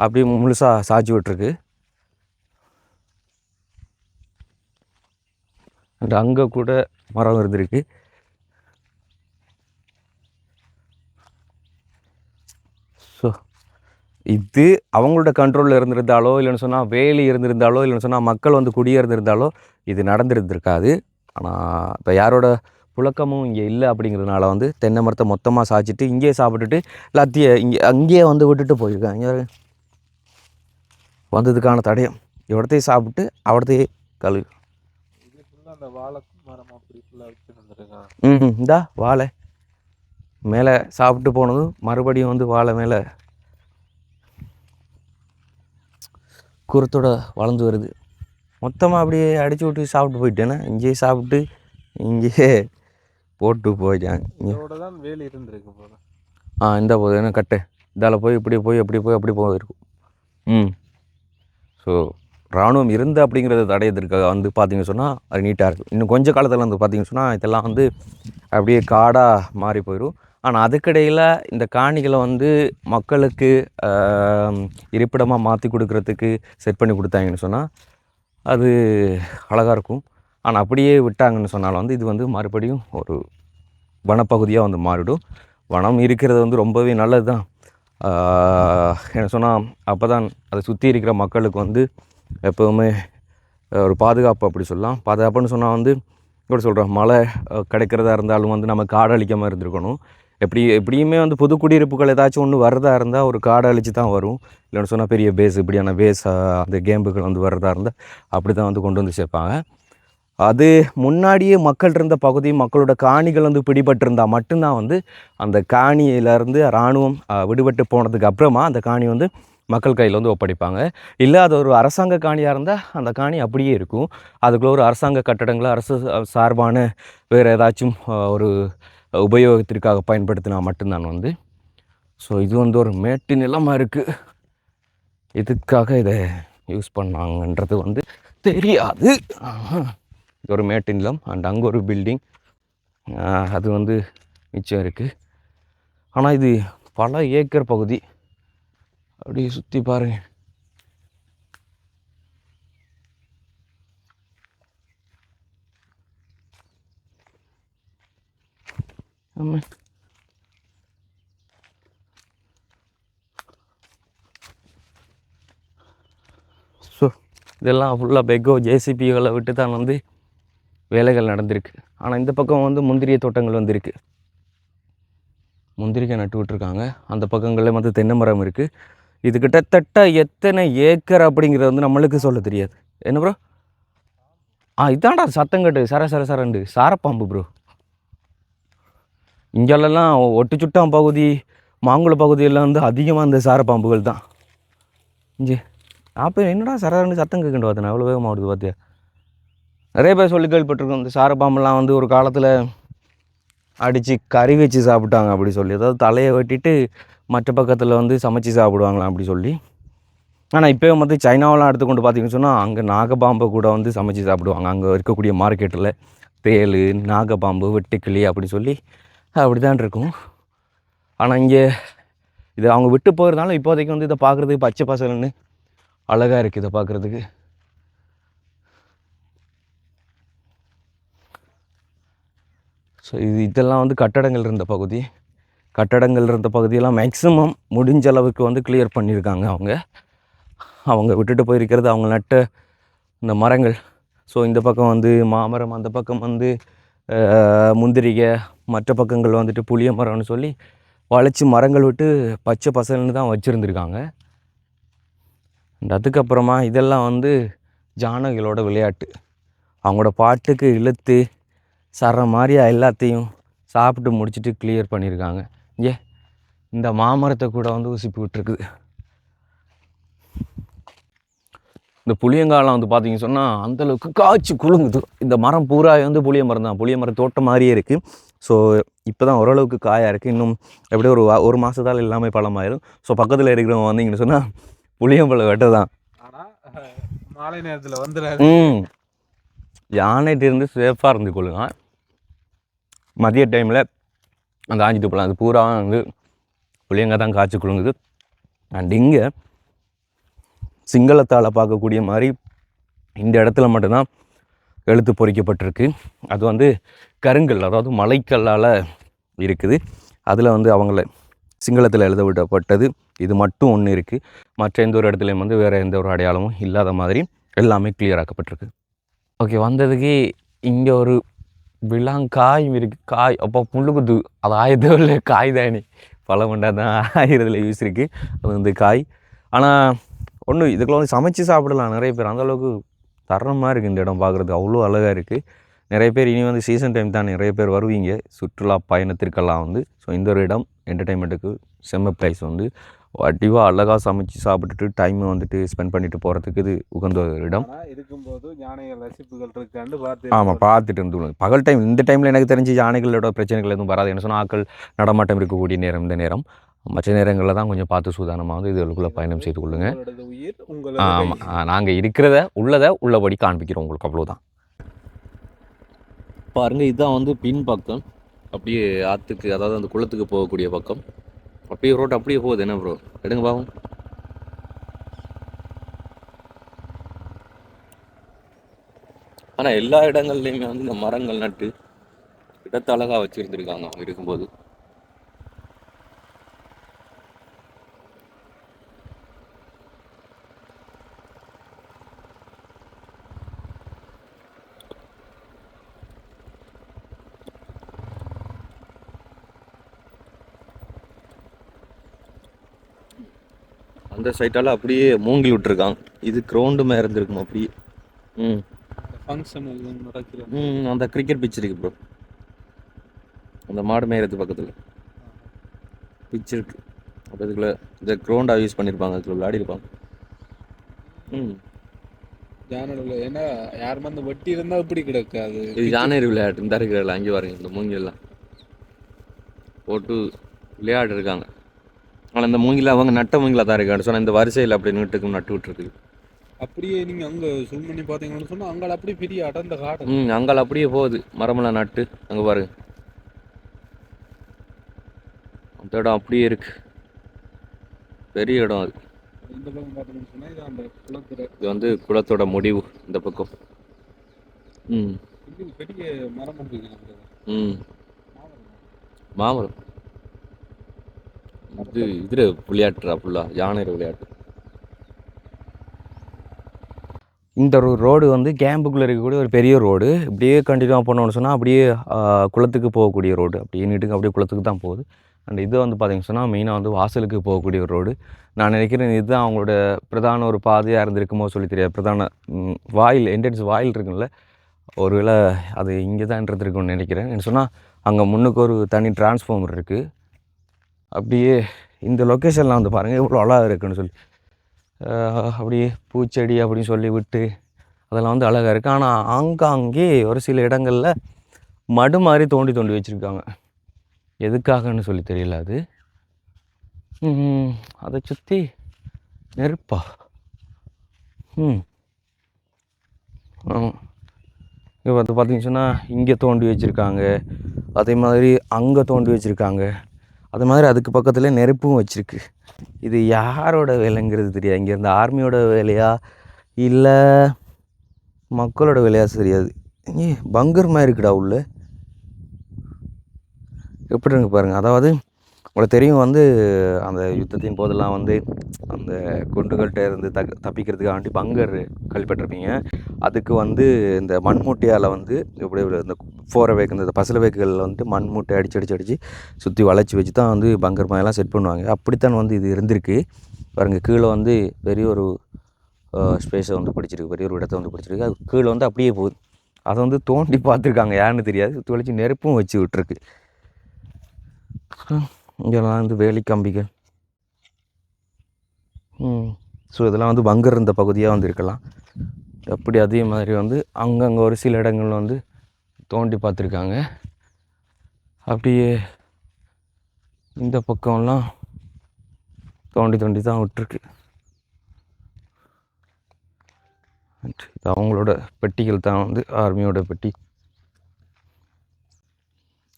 S1: அப்படியே முழுசாக சாய்ச்சி விட்டுருக்கு. அண்ட் அங்கே கூட மரம் இருந்திருக்கு. ஸோ இது அவங்களோட கண்ட்ரோலில் இருந்திருந்தாலோ இல்லைன்னு சொன்னால் வேலி இருந்திருந்தாலோ இல்லைன்னு சொன்னால் மக்கள் வந்து குடியிருந்திருந்தாலோ இது நடந்துருந்துருக்காது. ஆனால் இப்போ யாரோட புழக்கமும் இங்கே இல்லை அப்படிங்கிறதுனால வந்து தென்னை மரத்தை மொத்தமாக சாய்ச்சிட்டு இங்கேயே சாப்பிட்டுட்டு எல்லாத்தையும் அங்கேயே வந்து விட்டுட்டு போயிருக்காங்க. வந்ததுக்கான தடயம் இவடத்தையும் சாப்பிட்டு அவடத்தையே கழுவி. இந்தா வாழை மேலே சாப்பிட்டு போனதும் மறுபடியும் வந்து வாழை மேலே குருத்தோட வளர்ந்து வருது. மொத்தமாக அப்படியே அடித்து விட்டு சாப்பிட்டு போயிட்டேன்னா இங்கேயே சாப்பிட்டு இங்கேயே போட்டு போயிட்டாங்க. வேலி இருந்துருக்கு போல. இந்த போது என்ன கட்டு இதால் போய் இப்படி போய் எப்படி போய் அப்படி போயிருக்கும். ஸோ இராணுவம் இருந்து அப்படிங்கிறத தடையதற்காக வந்து பார்த்திங்கன்னு சொன்னால் அது நீட்டாக இருக்கும். இன்னும் கொஞ்சம் காலத்தில் வந்து பார்த்திங்கன்னு சொன்னால் இதெல்லாம் வந்து அப்படியே காடாக மாறி போயிடும். ஆனால் அதுக்கிடையில் இந்த காணிகளை வந்து மக்களுக்கு இருப்பிடமாக மாற்றி கொடுக்குறதுக்கு செட் பண்ணி கொடுத்தாங்கன்னு சொன்னால் அது அழகாக இருக்கும். ஆனால் அப்படியே விட்டாங்கன்னு சொன்னாலும் வந்து இது வந்து மறுபடியும் ஒரு வனப்பகுதியாக வந்து மாறிடும். வனம் இருக்கிறது வந்து ரொம்பவே நல்லது தான். என்ன சொன்னால் அப்போ தான் அதை சுற்றி இருக்கிற மக்களுக்கு வந்து எப்போவுமே ஒரு பாதுகாப்பு அப்படி சொல்லலாம். பாதுகாப்புன்னு சொன்னால் வந்து எப்படி சொல்கிறோம், மழை கிடைக்கிறதா இருந்தாலும் வந்து நம்ம காடு அழிக்காமல் இருந்திருக்கணும். எப்படியுமே வந்து புது குடியிருப்புகள் ஏதாச்சும் ஒன்று வர்றதா இருந்தால் ஒரு காடை அழித்து தான் வரும். இல்லைன்னு சொன்னால் பெரிய பேஸ் இப்படியான பேஸ் அந்த கேம்புகள் வந்து வர்றதா இருந்தால் அப்படி தான் வந்து கொண்டு வந்து சேர்ப்பாங்க. அது முன்னாடியே மக்கள் இருந்த பகுதி மக்களோட காணிகள் வந்து பிடிபட்டிருந்தால் மட்டும்தான் வந்து அந்த காணியிலேருந்து இராணுவம் விடுபட்டு போனதுக்கு அப்புறமா அந்த காணி வந்து மக்கள் கையில் வந்து ஒப்படைப்பாங்க. இல்லை அது ஒரு அரசாங்க காணியாக இருந்தால் அந்த காணி அப்படியே இருக்கும். அதுக்குள்ள ஒரு அரசாங்க கட்டடங்களை அரசு சார்பான வேறு ஏதாச்சும் ஒரு உபயோகத்திற்காக பயன்படுத்தினா மட்டும்தான் வந்து. ஸோ இது வந்து ஒரு மேட்டு நிலமாக இருக்குது. இதுக்காக இதை யூஸ் பண்ணாங்கன்றது வந்து தெரியாது. இது ஒரு மேட்டு நிலம். அண்ட் அங்கே ஒரு பில்டிங் அது வந்து மிச்சம் இருக்குது. ஆனால் இது பல ஏக்கர் பகுதி. அப்படியே சுற்றி பாருங்க. ஆமாம், ஸோ இதெல்லாம் ஃபுல்லாக பெக்கோ ஜேசிபிகளை விட்டு தான் வந்து வேலைகள் நடந்திருக்கு. ஆனால் இந்த பக்கம் வந்து முந்திரிய தோட்டங்கள் வந்து இருக்குது. முந்திரிக்காய் நட்டு விட்டுருக்காங்க. அந்த பக்கங்களில் வந்து தென்னை மரம் இருக்குது. இது கிட்டத்தட்ட எத்தனை ஏக்கர் அப்படிங்கிறது வந்து நம்மளுக்கு சொல்ல தெரியாது. என்ன ப்ரோ? இதாண்டா சத்தங்கட்டு சரண்டு சாரப்பாம்பு ப்ரோ. இங்கெல்லாம் ஒட்டுச்சுட்டான் பகுதி மாங்குள பகுதியெல்லாம் வந்து அதிகமாக அந்த சாரப்பாம்புகள் தான். இங்கே அப்போ என்னடா சரண்டு சத்தம் கேட்கண்டு பார்த்தேன், அவ்வளோ வேகமாக ஓடுது பார்த்தியா. நிறைய பேர் சொல்லி கேள்விப்பட்டிருக்கோம் இந்த சாரப்பாம்பெல்லாம் வந்து ஒரு காலத்தில் அடித்து கறி வச்சு சாப்பிட்டாங்க அப்படி சொல்லி. அதாவது தலையை வெட்டிட்டு மற்ற பக்கத்தில் வந்து சமைச்சு சாப்பிடுவாங்களாம் அப்படி சொல்லி. ஆனால் இப்போ வந்து சைனாவெலாம் எடுத்துக்கொண்டு பார்த்திங்கன்னு சொன்னால் அங்கே நாகப்பாம்பை கூட வந்து சமைச்சு சாப்பிடுவாங்க அங்கே இருக்கக்கூடிய மார்க்கெட்டில். தேள், நாகப்பாம்பு, வெட்டுக்கிளி அப்படி சொல்லி அப்படி தான் இருக்கும். ஆனால் இங்கே இது அவங்க விட்டு போகிறதுனால இப்போதைக்கு வந்து இதை பார்க்குறதுக்கு பச்சை பசலன்னு அழகாக இருக்குது இதை பார்க்குறதுக்கு. ஸோ இதெல்லாம் வந்து கட்டடங்கள் இருந்த பகுதி. கட்டடங்கள் இருந்த பகுதியெல்லாம் மேக்ஸிமம் முடிஞ்ச அளவுக்கு வந்து கிளியர் பண்ணியிருக்காங்க அவங்க விட்டுட்டு போயிருக்கிறது அவங்க நட்ட இந்த மரங்கள். ஸோ இந்த பக்கம் வந்து மாமரம், அந்த பக்கம் வந்து முந்திரிகை, மற்ற பக்கங்கள் வந்துட்டு புளிய மரம்னு சொல்லி வளைச்சி மரங்கள் விட்டு பச்சை பசல்னு தான் வச்சுருந்துருக்காங்க. அதுக்கப்புறமா இதெல்லாம் வந்து ஜானகிகளோட விளையாட்டு. அவங்களோட பாட்டுக்கு இழுத்து சர மாதிரியா எல்லாத்தையும் சாப்பிட்டு முடிச்சுட்டு கிளியர் பண்ணியிருக்காங்க. ஏ இந்த மாமரத்தை கூட வந்து உசிப்பி விட்டுருக்குது. இந்த புளியங்காலம் வந்து பார்த்தீங்க சொன்னால் அந்தளவுக்கு காய்ச்சி குலுங்குது. இந்த மரம் பூரா வந்து புளிய மரம் தான், புளிய மரம் தோட்டம் மாதிரியே இருக்குது. ஸோ இப்போ தான் ஓரளவுக்கு காயாக இருக்குது. இன்னும் எப்படியோ ஒரு மாதத்தால் எல்லாமே பழமாயிடும். ஸோ பக்கத்தில் இருக்கிறவங்க வந்தீங்கன்னு சொன்னால் புளியம்பழம் வெட்ட தான்.
S2: மாலை நேரத்தில் வந்து
S1: யானைகிட்ட இருந்து சேஃபாக இருந்து கொள்ளுங்க. மதிய டைமில் அந்த ஆஞ்சிட்டு போகலாம். அது பூரா வந்து புளியங்காய் தான் காய்ச்சி குலுங்குது. அண்ட் இங்கே சிங்களத்தால் பார்க்கக்கூடிய மாதிரி இந்த இடத்துல மட்டும்தான் எழுத்து பொறிக்கப்பட்டிருக்கு. அது வந்து கருங்கல், அதாவது மலைக்கல்லால் இருக்குது. அதில் வந்து அவங்கள சிங்களத்தில் எழுத விடப்பட்டது இது மட்டும் ஒன்று இருக்குது. மற்ற எந்த ஒரு இடத்துலையும் வந்து வேறு எந்த ஒரு அடையாளமும் இல்லாத மாதிரி எல்லாமே கிளியர் ஆக்கப்பட்டிருக்கு. ஓகே, வந்ததுக்கு இங்கே ஒரு விளாங்காயும் இருக்குது. காய் அப்போ முள்ளுக்குது, அது ஆயுதம் இல்லை, காய் தானே, பழம் கொண்டா தான் ஆயிரத்தில் யூஸ் இருக்குது. அது வந்து காய். ஆனால் ஒன்று இதுக்குள்ள வந்து சமைச்சு சாப்பிடலாம் நிறைய பேர். அந்தளவுக்கு தரமாக இருக்குது இந்த இடம் பார்க்குறதுக்கு, அவ்வளோ அழகாக இருக்குது. நிறைய பேர் இனி வந்து சீசன் டைம் தான் நிறைய பேர் வருவீங்க சுற்றுலா பயணத்திற்கெல்லாம் வந்து. ஸோ இந்த ஒரு இடம் என்டர்டைன்மெண்ட்டுக்கு செம்ம ப்ரைஸ் வந்து வடிவாக அழகாக சமைச்சு சாப்பிட்டுட்டு டைம் வந்துட்டு ஸ்பெண்ட் பண்ணிட்டு போகிறதுக்கு இது உகந்த ஒரு இடம்.
S2: இருக்கும்போது யானைகள் ரசிப்புகள் இருக்கான்னு பார்த்து
S1: ஆமாம் பார்த்துட்டு இருந்து பகல் டைம் இந்த டைமில் எனக்கு தெரிஞ்சு யானைகளோட பிரச்சனைகள் எதுவும் வராது. என்ன சொன்னால் ஆக்கள் நடமாட்டம் இருக்கக்கூடிய நேரம் இந்த நேரம். மற்ற நேரங்களில் தான் கொஞ்சம் பார்த்து சூதானமாக வந்து இதுக்குள்ளே பயணம் செய்து கொள்ளுங்க. ஆமாம், நாங்கள் இருக்கிறத உள்ளபடி காண்பிக்கிறோம் உங்களுக்கு, அவ்வளோதான். பாருங்கள், இதுதான் வந்து பின் பக்கம், அப்படியே ஆற்றுக்கு, அதாவது அந்த குளத்துக்கு போகக்கூடிய பக்கம். அப்படியே ரோட் அப்படியே போகுது. என்ன ப்ரோ, எடுங்க பாவம். ஆனால் எல்லா இடங்கள்லையுமே வந்து இந்த மரங்கள் நட்டு இடத்த அழகாக வச்சுருந்துருக்காங்க அவங்க இருக்கும்போது. அந்த சைட்டால் அப்படியே மூங்கி விட்டுருக்காங்க. இது கிரவுண்டு மேலே இருந்திருக்கும் அப்படியே.
S2: ஃபங்க்ஷன் நடக்கிற
S1: அந்த கிரிக்கெட் பிச் இருக்குது ப்ரோ, அந்த மாடு மேயறது பக்கத்தில் பிச் இருக்குது. அப்போ இதுக்குள்ளே இந்த கிரவுண்டாக யூஸ் பண்ணியிருப்பாங்க, அதுக்குள்ள விளையாடிருப்பாங்க.
S2: ஜானூரில் ஏன்னா யாருமே அந்த வட்டி இருந்தால் இப்படி கிடக்காது.
S1: இது ஜானேரி விளையாட்டு இந்த இருக்கிற அங்கே பாருங்க, இந்த மூங்கிலாம் போட்டு விளையாடு இருக்காங்க. ஆனால் இந்த மூங்கில அவங்க நட்ட மூங்கில தான் இருக்காரு. சொன்னால் இந்த வரிசையில் அப்படி நீட்டுக்கும் நட்டு விட்டுருக்கு.
S2: அப்படியே நீங்கள் அங்கே ஜூம் பண்ணி பார்த்தீங்கன்னு சொன்னால் அங்கே அப்படியே பெரிய அடர்ந்த காடு.
S1: அங்கே அப்படியே போகுது மரமெல்லாம் நட்டு. அங்கே பாருங்க, அந்த இடம் அப்படியே இருக்கு, பெரிய இடம் அது.
S2: இந்த பக்கம் பார்த்தீங்கன்னு சொன்னால் இது அந்த குளத்தோட,
S1: இது வந்து குளத்தோட முடிவு இந்த பக்கம்.
S2: பெரிய மரம் இருக்கு.
S1: மாமரம் இது இதில் விளையாட்டுறா ஃபுல்லாக யானை விளையாட்டு. இந்த ஒரு ரோடு வந்து கேம்புக்குள்ளே இருக்கக்கூடிய ஒரு பெரிய ரோடு. இப்படியே கண்டினியூவாக போனோம்னு சொன்னால் அப்படியே குளத்துக்கு போகக்கூடிய ரோடு, அப்படியே நீட்டுக்கு அப்படியே குளத்துக்கு தான் போகுது. அண்ட் இது வந்து பார்த்திங்கன்னு சொன்னால் மெயினாக வந்து வாசலுக்கு போகக்கூடிய ஒரு ரோடு. நான் நினைக்கிறேன் இதுதான் அவங்களோட பிரதான ஒரு பாதையாக இருந்திருக்குமோ சொல்லி தெரியாது. பிரதான வாயில், என்ட்ரன்ஸ் வாயில் இருக்குல்ல, ஒருவேளை அது இங்கே தான் இருந்திருக்குன்னு நினைக்கிறேன். என்ன சொன்னால் அங்கே முன்னுக்கு ஒரு தனி டிரான்ஸ்ஃபார்மர் இருக்குது. அப்படியே இந்த லொக்கேஷன்லாம் வந்து பாருங்கள் எவ்வளோ அழகாக இருக்குன்னு சொல்லி, அப்படியே பூச்செடி அப்படின்னு சொல்லி விட்டு அதெல்லாம் வந்து அழகாக இருக்குது. ஆனால் ஆங்காங்கே ஒரு சில இடங்களில் மடு மாதிரி தோண்டி தோண்டி வச்சுருக்காங்க. எதுக்காகன்னு சொல்லி தெரியல. அது அதை சுற்றி நெருப்பா. ஆமாம், இங்கே வந்து பார்த்தீங்கன்னு சொன்னால் இங்கே தோண்டி வச்சுருக்காங்க, அதே மாதிரி அங்கே தோண்டி வச்சுருக்காங்க, அது மாதிரி அதுக்கு பக்கத்தில் நெருப்பும் வச்சுருக்கு. இது யாரோட வேலைங்கிறது தெரியாது. இங்கே இருந்த ஆர்மியோட வேலையா இல்லை மக்களோட வேலையா தெரியாது. ஏ பங்கர் மாதிரி இருக்குடா உள்ள, எப்படி இருக்கு பாருங்கள். அதாவது உங்களுக்கு தெரியும் வந்து அந்த யுத்தத்தின் போதெல்லாம் வந்து அந்த குண்டுகள்கிட்ட இருந்து தப்பிக்கிறதுக்காக வேண்டி பங்கர் கேள்விப்பட்டிருப்பீங்க. அதுக்கு வந்து இந்த மண்மூட்டையால் வந்து இப்படி இந்த போகிற வேக்கு இந்த பசல வேக்குகளில் வந்துட்டு மண்மூட்டை அடித்து சுற்றி வளைச்சி வச்சு தான் வந்து பங்கர் மாதிரிலாம் செட் பண்ணுவாங்க. அப்படித்தான் வந்து இது இருந்திருக்கு. பாருங்கள் கீழே வந்து பெரிய ஒரு ஸ்பேஸை வந்து பிடிச்சிருக்கு, பெரிய ஒரு இடத்த வந்து பிடிச்சிருக்கு. அது கீழே வந்து அப்படியே போகுது. அதை வந்து தோண்டி பார்த்துருக்காங்க, யாருன்னு தெரியாது. சுற்றி வளைச்சி நெருப்பும் வச்சு விட்டுருக்கு. இங்கெல்லாம் வந்து வேலி கம்பிகள். ஸோ இதெல்லாம் வந்து பங்கர் இருந்த பகுதியாக வந்து இருக்கலாம். அப்படி அதே மாதிரி வந்து அங்கங்கே ஒரு சில இடங்கள் வந்து தோண்டி பார்த்துருக்காங்க. அப்படியே இந்த பக்கம்லாம் தோண்டி தான் விட்டுருக்கு. இது அவங்களோட பெட்டிகள் தான் வந்து ஆர்மியோட பெட்டி.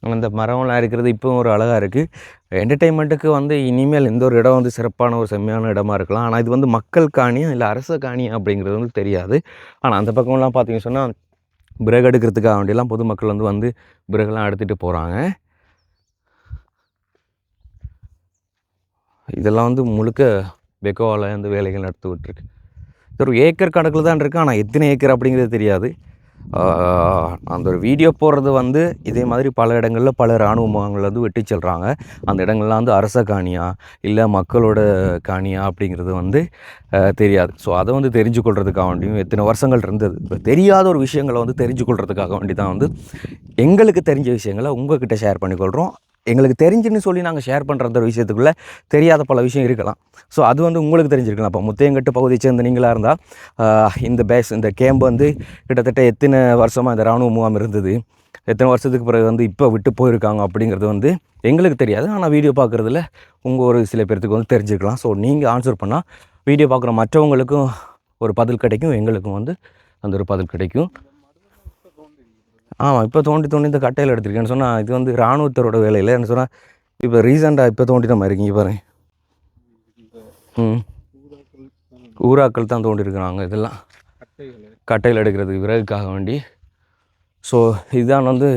S1: அந்த மரம்லாம் இருக்கிறது இப்போவும் ஒரு அழகாக இருக்குது. என்டர்டெயின்மெண்ட்டுக்கு வந்து இனிமேல் இந்த ஒரு இடம் வந்து சிறப்பான ஒரு செம்மையான இடமா இருக்கலாம். ஆனால் இது வந்து மக்கள் காணியா இல்லை அரச காணியா அப்படிங்கிறது வந்து தெரியாது. ஆனால் அந்த பக்கம்லாம் பார்த்தீங்கன்னு சொன்னால் பிறகு எடுக்கிறதுக்காக வேண்டியெல்லாம் பொதுமக்கள் வந்து பிறகுலாம் எடுத்துகிட்டு போகிறாங்க. இதெல்லாம் வந்து முழுக்க பெக்கோவால் அந்த வேலைகள் நடத்தி விட்டுருக்கு. இது ஒரு ஏக்கர் கணக்கில் தான் இருக்குது. ஆனால் எத்தனை ஏக்கர் அப்படிங்கிறது தெரியாது. அந்த ஒரு வீடியோ போடுறது வந்து இதே மாதிரி பல இடங்களில் பல இராணுவ முகாம்கள் வந்து வெட்டி செல்கிறாங்க. அந்த இடங்கள்லாம் வந்து அரச காணியா இல்லை மக்களோட காணியா அப்படிங்கிறது வந்து தெரியாது. ஸோ அதை வந்து தெரிஞ்சு கொள்றதுக்காக வேண்டியும் எத்தனை வருஷங்கள் இருந்தது, இப்போ தெரியாத ஒரு விஷயங்களை வந்து தெரிஞ்சு கொள்றதுக்காக வேண்டி தான் வந்து எங்களுக்கு தெரிஞ்ச விஷயங்களை உங்கள்கிட்ட ஷேர் பண்ணிக்கொள்கிறோம். எங்களுக்கு தெரிஞ்சுன்னு சொல்லி நாங்கள் ஷேர் பண்ணுற அந்த ஒரு விஷயத்துக்குள்ளே தெரியாத பல விஷயம் இருக்கலாம். ஸோ அது வந்து உங்களுக்கு தெரிஞ்சிருக்கலாம். இப்போ முத்தையங்கட்டு பகுதியை சேர்ந்த நீங்களாக இருந்தால் இந்த கேம்ப் வந்து கிட்டத்தட்ட எத்தனை வருஷமாக இந்த இராணுவ முகாம் இருந்தது, எத்தனை வருஷத்துக்கு பிறகு வந்து இப்போ விட்டு போயிருக்காங்க அப்படிங்கிறது வந்து எங்களுக்கு தெரியாது. ஆனால் வீடியோ பார்க்குறதுல உங்கள் ஒரு சில பேர்த்துக்கு வந்து தெரிஞ்சுக்கலாம். ஸோ நீங்கள் ஆன்சர் பண்ணால் வீடியோ பார்க்குற மற்றவங்களுக்கும் ஒரு பதில் கிடைக்கும், எங்களுக்கும் வந்து அந்த ஒரு பதில் கிடைக்கும். ஆமாம், இப்போ தோண்டி இந்த கட்டையில் எடுத்துருக்கேன்னு சொன்னால் இது வந்து இராணுவத்தரோட வேலையில் என்ன சொன்னால் இப்போ ரீசெண்டாக இப்போ தோண்டின மாதிரி இருக்கீங்க பாருங்க. ஊராக்கள் தான் தோண்டிருக்கிறாங்க இதெல்லாம் கட்டையில் எடுக்கிறதுக்கு விறகுக்காக வேண்டி. ஸோ இதுதான் வந்து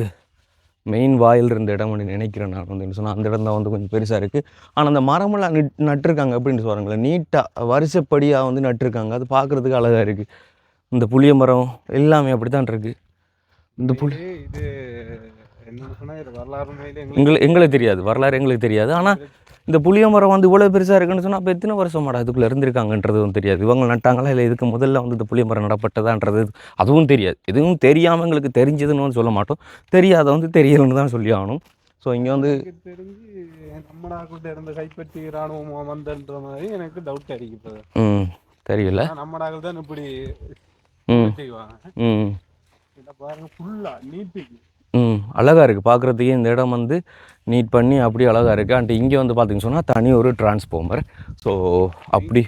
S1: மெயின் வாயில் இருந்த இடம் அப்படின்னு நினைக்கிறேன் நான் வந்து சொன்னால். அந்த இடம் தான் வந்து கொஞ்சம் பெருசாக இருக்குது. ஆனால் அந்த மரமெல்லாம் நட்டுருக்காங்க அப்படின்னு சொல்கிறாங்களே, நீட்டாக வரிசைப்படியாக வந்து நட்டுருக்காங்க. அது பார்க்குறதுக்கு அழகாக இருக்குது. இந்த புளிய மரம் எல்லாமே அப்படி தான் இருக்குது. இந்த புளி
S2: இது
S1: எங்களுக்கு தெரியாது, வரலாறு எங்களுக்கு தெரியாது. ஆனால் இந்த புளிய மரம் வந்து இவ்வளோ பெருசாக இருக்குன்னு சொன்னால் அப்போ எத்தனை வருஷமாடா இதுக்குள்ளே இருந்திருக்காங்கன்றதும் தெரியாது. இவங்க நட்டாங்களா இல்லை இதுக்கு முதல்ல வந்து இந்த புளிய மரம் நடப்பட்டதான்றது அதுவும் தெரியாது. எதுவும் தெரியாமல் எங்களுக்கு தெரிஞ்சதுன்னு வந்து சொல்ல மாட்டோம், தெரியாத வந்து தெரியலன்னு தான் சொல்லி ஆகணும். ஸோ இங்கே வந்து
S2: தெரிஞ்சு நம்ம நாக்கிட்ட இருந்த கைப்பற்றி இராணுவம் வந்தன்ற மாதிரி எனக்கு டவுட் அடிக்குது.
S1: தெரியல,
S2: நம்ம நாக்கில் தான் இப்படி செய்வாங்க. பாருங்க ஃபுல்லா நீட்டுக்கு
S1: அழகாக இருக்குது பார்க்குறதுக்கே. இந்த இடம் வந்து நீட் பண்ணி அப்படியே அழகாக இருக்குது. அண்ட் இங்கே வந்து பார்த்திங்கன்னு சொன்னால் தனி ஒரு டிரான்ஸ்ஃபார்மர். ஸோ அப்படி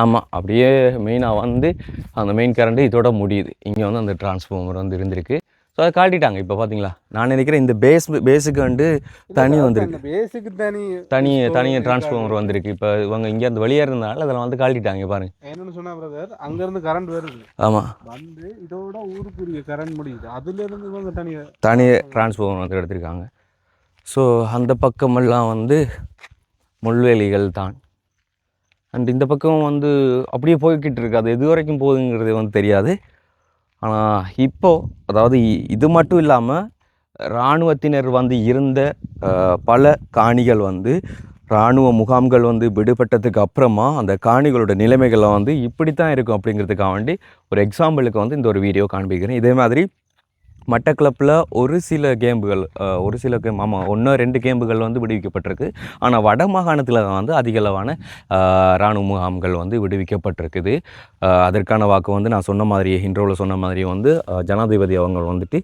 S1: ஆமாம், அப்படியே மெயினாக வந்து அந்த மெயின் கரண்ட்டு இதோட முடியுது. இங்கே வந்து அந்த டிரான்ஸ்ஃபார்மர் வந்து இருந்திருக்கு. ஸோ அதை காட்டிட்டாங்க. இப்போ பார்த்தீங்களா, நான் நினைக்கிறேன் இந்த பேஸுக்கு வந்து தனி வந்துருக்கு, தனியாக டிரான்ஸ்ஃபார்மர் வந்திருக்கு. இப்போ இவங்க இங்கே அந்த வெளியே இருந்தனால அதில் வந்து காட்டிட்டாங்க பாருங்க.
S2: என்னன்னு சொன்னா பிரதர், அங்கேருந்து கரண்ட் வருது.
S1: ஆமாம்,
S2: வந்து இதோட ஊருக்குரிய கரண்ட் முடியுது, அதுலேருந்து இவங்க
S1: தனி டிரான்ஸ்ஃபார்மர் வந்து எடுத்திருக்காங்க. ஸோ அந்த பக்கமெல்லாம் வந்து முள்வேலிகள் தான். அண்ட் இந்த பக்கம் வந்து அப்படியே போய்கிட்டு இருக்கு. அது எது வரைக்கும் போகுதுங்கிறது வந்து தெரியாது. ஆனால் இப்போது அதாவது இது மட்டும் இல்லாமல் இராணுவத்தினர் வந்து இருந்த பல காணிகள் வந்து இராணுவ முகாம்கள் வந்து விடுபட்டதுக்கு அப்புறமா அந்த காணிகளோட நிலைமைகளை வந்து இப்படி தான் இருக்கும் அப்படிங்கிறதுக்காக வேண்டி ஒரு எக்ஸாம்பிளுக்கு வந்து இந்த ஒரு வீடியோ காண்பிக்கிறேன். இதே மாதிரி மட்டக்களப்பில் ஒரு சில கேம்புகள் ஆமாம் 1-2 கேம்புகள் வந்து விடுவிக்கப்பட்டிருக்கு. ஆனால் வட மாகாணத்தில் வந்து அதிகளவான இராணுவ முகாம்கள் வந்து விடுவிக்கப்பட்டிருக்குது. அதற்கான வாக்கு வந்து நான் சொன்ன மாதிரியே இன்ட்ரோவில் சொன்ன மாதிரியே வந்து ஜனாதிபதி அவங்க வந்துட்டு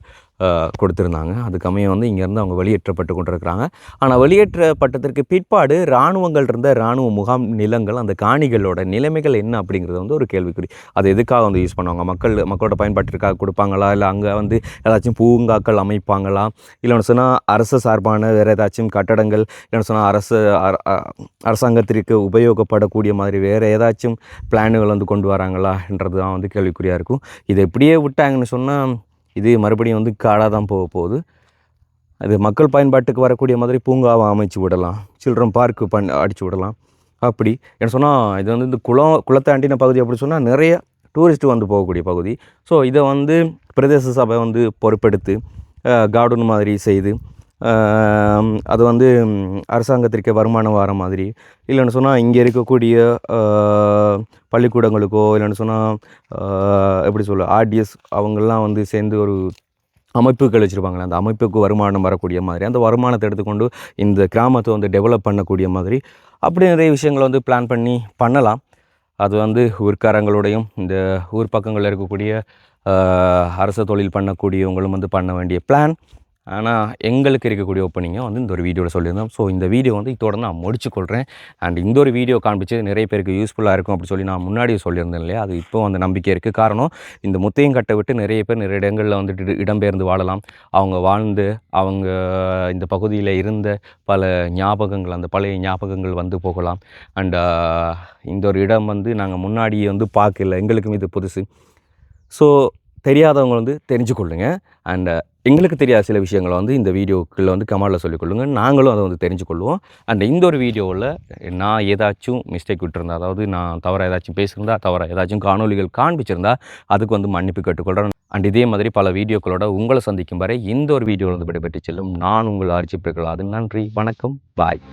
S1: கொடுத்துருந்தாங்க. அதுக்கமைய வந்து இங்கேருந்து அவங்க வெளியேற்றப்பட்டு கொண்டிருக்கிறாங்க. ஆனால் வெளியேற்றப்பட்டதற்கு பிற்பாடு இராணுவங்கள் இருந்த இராணுவ முகாம் நிலங்கள் அந்த காணிகளோட நிலைமைகள் என்ன அப்படிங்கிறது வந்து ஒரு கேள்விக்குறி. அது எதுக்காக வந்து யூஸ் பண்ணுவாங்க, மக்களோட பயன்பாட்டிற்காக கொடுப்பாங்களா, இல்லை அங்கே வந்து ஏதாச்சும் பூங்காக்கள் அமைப்பாங்களா, இல்லைன்னு சொன்னால் அரசு சார்பான வேறு ஏதாச்சும் கட்டடங்கள், இல்லைன்னு சொன்னால் அரசாங்கத்திற்கு உபயோகப்படக்கூடிய மாதிரி வேறு ஏதாச்சும் பிளானுகள் வந்து கொண்டு வராங்களான்றது தான் வந்து கேள்விக்குறியாக இருக்கும். இதை இப்படியே விட்டாங்கன்னு சொன்னால் இது மறுபடியும் வந்து காடாக தான் போக போகுது. அது மக்கள் பயன்பாட்டுக்கு வரக்கூடிய மாதிரி பூங்காவை அமைச்சு விடலாம், சில்ட்ரன் பார்க்கு அடித்து விடலாம். அப்படி என்ன சொன்னால் இது வந்து இந்த குளத்தை அண்டின பகுதி அப்படி சொன்னால் நிறைய டூரிஸ்ட்டு வந்து போகக்கூடிய பகுதி. ஸோ இதை வந்து பிரதேச சபை வந்து பொறுப்பெடுத்து கார்டன் மாதிரி செய்து அது வந்து அரசாங்கத்திற்கு வருமானம் வர மாதிரி, இல்லைன்னு சொன்னால் இங்கே இருக்கக்கூடிய பள்ளிக்கூடங்களுக்கோ, இல்லைன்னு சொன்னால் எப்படி சொல்ல ஆர்டிஎஸ் அவங்கெல்லாம் வந்து சேர்ந்து ஒரு அமைப்புகள் வச்சுருப்பாங்களே, அந்த அமைப்புக்கு வருமானம் வரக்கூடிய மாதிரி, அந்த வருமானத்தை எடுத்துக்கொண்டு இந்த கிராமத்தை வந்து டெவலப் பண்ணக்கூடிய மாதிரி அப்படி நிறைய விஷயங்களை வந்து பிளான் பண்ணலாம். அது வந்து ஊர்க்காரங்களோடையும் இந்த ஊர் பக்கங்களில் இருக்கக்கூடிய அரசு தொழில் பண்ணக்கூடியவங்களும் வந்து பண்ண வேண்டிய பிளான். ஆனால் எங்களுக்கு இருக்கக்கூடிய ஒப்பீனியன் வந்து இந்த ஒரு வீடியோவில் சொல்லியிருந்தோம். ஸோ இந்த வீடியோ வந்து இதோட நான் முடிச்சுக்கொள்கிறேன். அண்ட் இந்த ஒரு வீடியோ காண்பிச்சு நிறைய பேருக்கு யூஸ்ஃபுல்லாக இருக்கும் அப்படி சொல்லி நான் முன்னாடியே சொல்லியிருந்தேன் இல்லையா, அது இப்போ அந்த நம்பிக்கை இருக்குது. காரணம் இந்த முத்தையங்கட்டை விட்டு நிறைய பேர் நிறைய இடங்களில் வந்துட்டு இடம்பெயர்ந்து வாழலாம். அவங்க வாழ்ந்து அவங்க இந்த பகுதியில் இருந்த பல ஞாபகங்கள், அந்த பழைய ஞாபகங்கள் வந்து போகலாம். அண்ட் இந்த ஒரு இடம் வந்து நாங்கள் முன்னாடியே வந்து பார்க்கல, எங்களுக்கும் இது புதுசு. ஸோ தெரியாதவங்க வந்து தெரிஞ்சுக்கொள்ளுங்க. அண்ட் எங்களுக்கு தெரியாத சில விஷயங்களை வந்து இந்த வீடியோக்குள்ளே வந்து கமெண்டில் சொல்லிக்கொள்ளுங்க, நாங்களும் அதை வந்து தெரிஞ்சுக்கொள்வோம். அண்ட் இந்த ஒரு வீடியோவில் நான் ஏதாச்சும் மிஸ்டேக் விட்டுருந்தேன், அதாவது நான் தவறாக ஏதாச்சும் பேசியிருந்தா, தவறாக ஏதாச்சும் காணொலிகள் காண்பிச்சிருந்தா அதுக்கு வந்து மன்னிப்பு கேட்டுக்கொள்கிறேன். அண்ட் இதே மாதிரி பல வீடியோக்களோட உங்களை சந்திக்கும் வரை இந்த ஒரு வீடியோவில் வந்து விடைபெற்று செல்லும் நான் உங்கள் ஆர்ஜி பிரகலாதன். நன்றி, வணக்கம், பாய்.